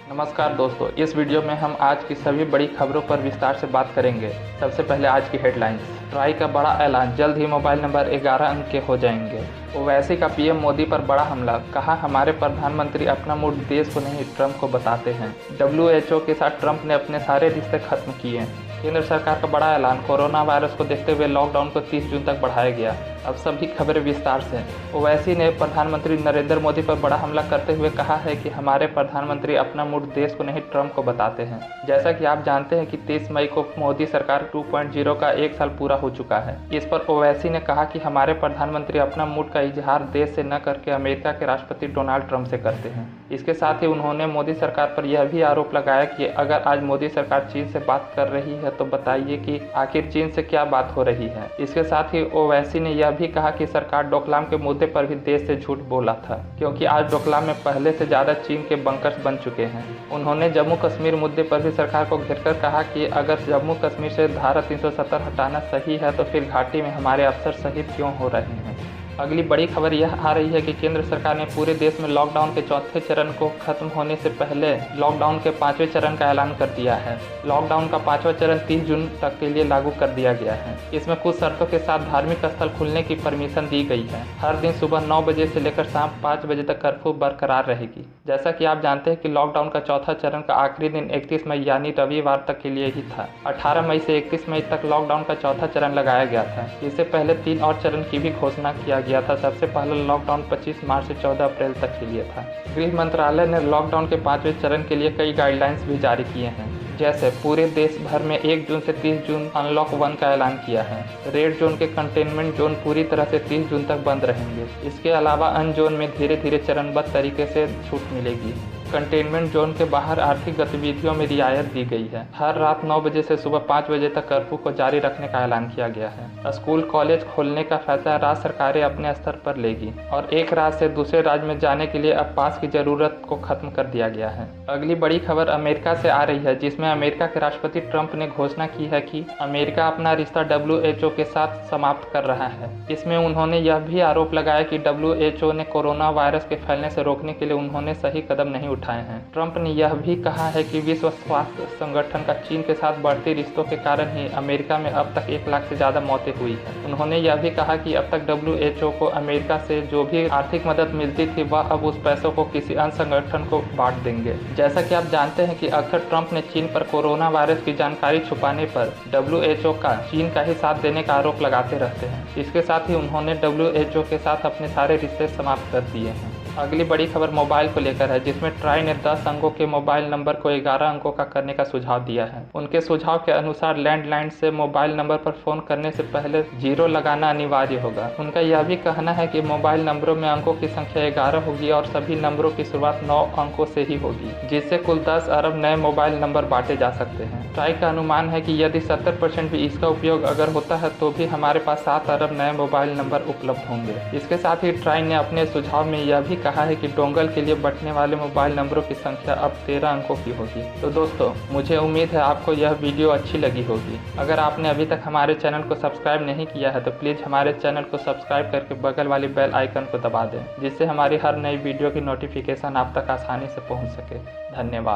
नमस्कार दोस्तों, इस वीडियो में हम आज की सभी बड़ी खबरों पर विस्तार से बात करेंगे। सबसे पहले आज की हेडलाइंस। ट्राई का बड़ा ऐलान, जल्द ही मोबाइल नंबर 11 अंक के हो जाएंगे। ओवैसी का पीएम मोदी पर बड़ा हमला, कहा हमारे प्रधानमंत्री अपना मूड देश को नहीं ट्रंप को बताते हैं। WHO के साथ ट्रंप ने अपने सारे रिश्ते खत्म किए। केंद्र सरकार का बड़ा ऐलान, कोरोना वायरस को देखते हुए लॉकडाउन को 30 जून तक बढ़ाया गया। अब सभी खबरें विस्तार से। ओवैसी ने प्रधानमंत्री नरेंद्र मोदी पर बड़ा हमला करते हुए कहा है कि हमारे प्रधानमंत्री अपना मूड देश को नहीं ट्रंप को बताते हैं। जैसा कि आप जानते हैं कि 30 मई को मोदी सरकार 2.0 का 1 साल पूरा हो चुका है। इस पर ओवैसी ने कहा कि हमारे प्रधानमंत्री अपना मूड का इजहार देश से न करके अमेरिका के राष्ट्रपति डोनाल्ड ट्रंप से करते हैं। इसके साथ ही उन्होंने मोदी सरकार पर यह भी आरोप लगाया कि अगर आज मोदी सरकार चीन से बात कर रही है तो बताइए कि आखिर चीन से क्या बात हो रही है। इसके साथ ही ओवैसी ने यह भी कहा कि सरकार डोकलाम के मुद्दे पर भी देश से झूठ बोला था, क्योंकि आज डोकलाम में पहले से ज़्यादा चीन के बंकर्स बन चुके हैं। उन्होंने जम्मू कश्मीर मुद्दे पर भी सरकार को घेरकर कहा कि अगर जम्मू कश्मीर से धारा 370 हटाना सही है तो फिर घाटी में हमारे अफसर शहीद क्यों हो रहे हैं। अगली बड़ी खबर यह आ रही है कि केंद्र सरकार ने पूरे देश में लॉकडाउन के चौथे चरण को खत्म होने से पहले लॉकडाउन के 5वें चरण का ऐलान कर दिया है। लॉकडाउन का 5वां चरण 30 जून तक के लिए लागू कर दिया गया है। इसमें कुछ शर्तों के साथ धार्मिक स्थल खुलने की परमिशन दी गई है। हर दिन सुबह 9 बजे से लेकर शाम 5 बजे तक कर्फ्यू बरकरार रहेगी। जैसा कि आप जानते हैं कि लॉकडाउन का चौथा चरण का आखिरी दिन 31 मई यानी रविवार तक के लिए ही था। 18 मई से 31 मई तक लॉकडाउन का चौथा चरण लगाया गया था। इससे पहले 3 और चरण की भी घोषणा किया गया था। सबसे पहले लॉकडाउन 25 मार्च से 14 अप्रैल तक के लिए था। गृह मंत्रालय ने लॉकडाउन के 5वें चरण के लिए कई गाइडलाइंस भी जारी किए हैं। जैसे पूरे देश भर में 1 जून से 30 जून अनलॉक 1 का ऐलान किया है। रेड जोन के कंटेनमेंट जोन पूरी तरह से 30 जून तक बंद रहेंगे। इसके अलावा अन्य जोन में धीरे धीरे चरणबद्ध तरीके से छूट मिलेगी। कंटेनमेंट जोन के बाहर आर्थिक गतिविधियों में रियायत दी गई है। हर रात 9 बजे से सुबह 5 बजे तक कर्फ्यू को जारी रखने का ऐलान किया गया है। स्कूल कॉलेज खोलने का फैसला राज्य सरकारें अपने स्तर पर लेगी और एक राज्य से दूसरे राज्य में जाने के लिए अब पास की जरूरत को खत्म कर दिया गया है। अगली बड़ी खबर अमेरिका से आ रही है, जिसमें अमेरिका के राष्ट्रपति ट्रंप ने घोषणा की है कि अमेरिका अपना रिश्ता WHO के साथ समाप्त कर रहा है। इसमें उन्होंने यह भी आरोप लगाया कि WHO ने कोरोना वायरस के फैलने से रोकने के लिए उन्होंने सही कदम नहीं उठाए हैं। ट्रंप ने यह भी कहा है कि विश्व स्वास्थ्य संगठन का चीन के साथ बढ़ते रिश्तों के कारण ही अमेरिका में अब तक 1 लाख से ज़्यादा मौतें हुई हैं। उन्होंने यह भी कहा कि अब तक WHO को अमेरिका से जो भी आर्थिक मदद मिलती थी वह अब उस पैसों को किसी अन्य संगठन को बांट देंगे। जैसा कि आप जानते हैं कि अक्सर ट्रंप ने चीन पर कोरोना वायरस की जानकारी छुपाने पर WHO का चीन का ही साथ देने का आरोप लगाते रहते हैं। इसके साथ ही उन्होंने WHO के साथ अपने सारे रिश्ते समाप्त कर दिए हैं। अगली बड़ी खबर मोबाइल को लेकर है, जिसमें ट्राई ने 10 अंकों के मोबाइल नंबर को 11 अंकों का करने का सुझाव दिया है। उनके सुझाव के अनुसार लैंडलाइन से मोबाइल नंबर पर फोन करने से पहले 0 लगाना अनिवार्य होगा। उनका यह भी कहना है कि मोबाइल नंबरों में अंकों की संख्या 11 होगी और सभी नंबरों की शुरुआत 9 अंकों से ही होगी, जिससे कुल 10 अरब नए मोबाइल नंबर बांटे जा सकते हैं। ट्राई का अनुमान है कि यदि 70% भी इसका उपयोग अगर होता है तो भी हमारे पास 7 अरब नए मोबाइल नंबर उपलब्ध होंगे। इसके साथ ही ट्राई ने अपने सुझाव में यह भी कहा है कि डोंगल के लिए बटने वाले मोबाइल नंबरों की संख्या अब 13 अंकों की होगी। तो दोस्तों, मुझे उम्मीद है आपको यह वीडियो अच्छी लगी होगी। अगर आपने अभी तक हमारे चैनल को सब्सक्राइब नहीं किया है तो प्लीज़ हमारे चैनल को सब्सक्राइब करके बगल वाली बेल आइकन को दबा दें, जिससे हमारी हर नई वीडियो की नोटिफिकेशन आप तक आसानी से पहुंच सके। धन्यवाद।